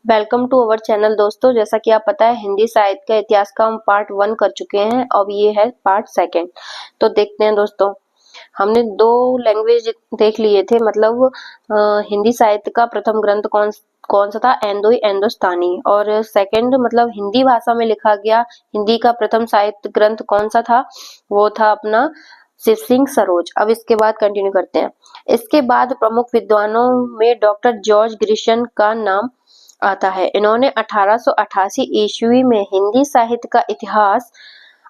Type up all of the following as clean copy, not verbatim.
Welcome to our channel दोस्तों। जैसा कि आप पता है हिंदी साहित्य का इतिहास का हम पार्ट 1 कर चुके हैं। अब ये है पार्ट 2। तो देखते हैं दोस्तों, हमने 2 लैंग्वेज देख लिए थे। मतलब हिंदी साहित्य का प्रथम ग्रंथ कौन कौन सा था, एंदोई एंदोस्तानी। और सेकंड मतलब हिंदी भाषा में लिखा गया हिंदी का प्रथम साहित्य ग्रंथ कौन सा था, वो था अपना शिव सिंह सरोज। अब इसके बाद कंटिन्यू करते हैं। इसके बाद प्रमुख विद्वानों में डॉक्टर जॉर्ज ग्रिशन का नाम आता है। इन्होंने 1888 ईस्वी में हिंदी साहित्य का इतिहास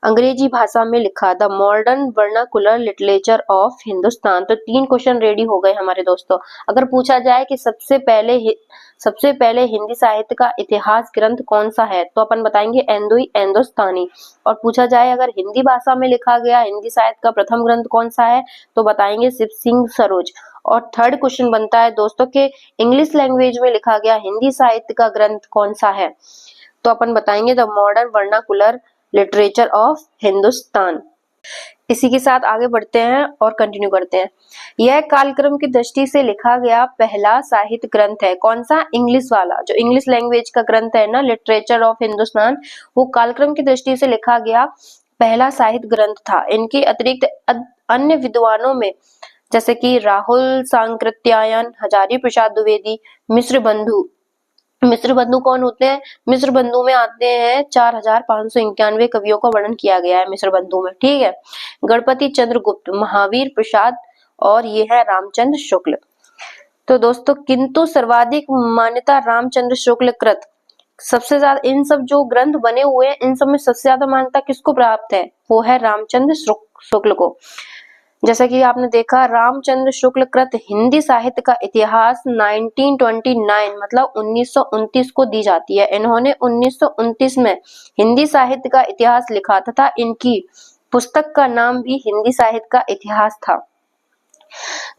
अंग्रेजी भाषा में लिखा, the modern vernacular literature of Hindustan. तो 3 क्वेश्चन रेडी हो गए हमारे दोस्तों। अगर पूछा जाए कि सबसे पहले हिंदी साहित्य का इतिहास ग्रंथ कौन सा है, तो अपन बताएंगे एंदोई एंदोस्तानी। और पूछा जाए अगर हिंदी भाषा में लिखा गया हिंदी साहित्य का प्रथम ग्रंथ कौन सा है, तो बताएंगे शिव सिंह सरोज। और थर्ड क्वेश्चन बनता है दोस्तों के इंग्लिश लैंग्वेज में लिखा गया हिंदी साहित्य का ग्रंथ कौन सा है, तो अपन बताएंगे the modern vernacular literature of Hindustan. इसी के साथ आगे बढ़ते हैं और कंटिन्यू करते हैं। यह कालक्रम की दृष्टि से लिखा गया पहला साहित्य ग्रंथ है। कौन सा? इंग्लिश वाला, जो इंग्लिश लैंग्वेज का ग्रंथ है ना, लिटरेचर ऑफ हिंदुस्तान, वो कालक्रम की दृष्टि से लिखा गया पहला साहित्य ग्रंथ था। इनके अतिरिक्त अन्य विद्वानों में जैसे कि राहुल सांकृत्यायन, हजारी प्रसाद द्विवेदी, मिश्र बंधु कौन होते हैं? मिश्र बंधु में आते हैं 4591 कवियों का वर्णन किया गया है मिश्र बंधु में, ठीक है। गणपति चंद्रगुप्त, महावीर प्रसाद और ये है रामचंद्र शुक्ल। तो दोस्तों किंतु सर्वाधिक मान्यता रामचंद्र शुक्ल कृत, सबसे ज्यादा इन सब जो ग्रंथ बने हुए हैं इन सब में सबसे ज्यादा मान्यता किसको प्राप्त है? वो है रामचंद्र शुक्ल को। जैसा कि आपने देखा रामचंद्र शुक्ल कृत हिंदी साहित्य का इतिहास 1929 मतलब 1929 को दी जाती है। इन्होंने 1929 में हिंदी साहित्य का इतिहास लिखा तथा इनकी पुस्तक का नाम भी हिंदी साहित्य का इतिहास था।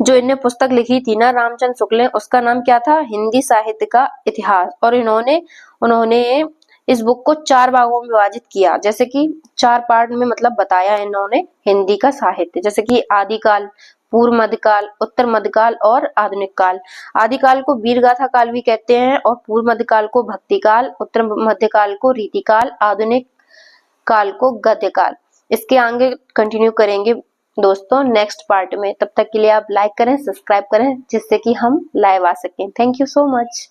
जो इन्हें पुस्तक लिखी थी ना रामचंद्र शुक्ल ने, उसका नाम क्या था? हिंदी साहित्य का इतिहास। और उन्होंने इस बुक को 4 भागों में विभाजित किया, जैसे कि 4 पार्ट में मतलब बताया इन्होंने हिंदी का साहित्य, जैसे कि आदिकाल, पूर्व मध्यकाल, उत्तर मध्यकाल और आधुनिक काल। आदिकाल को वीरगाथा काल भी कहते हैं और पूर्व मध्यकाल को भक्ति काल, उत्तर मध्यकाल को रीतिकाल, आधुनिक काल को गद्य काल। इसके आगे कंटिन्यू करेंगे दोस्तों नेक्स्ट पार्ट में। तब तक के लिए आप लाइक करें, सब्सक्राइब करें, जिससे कि हम लाइव आ सकें। Thank you so much.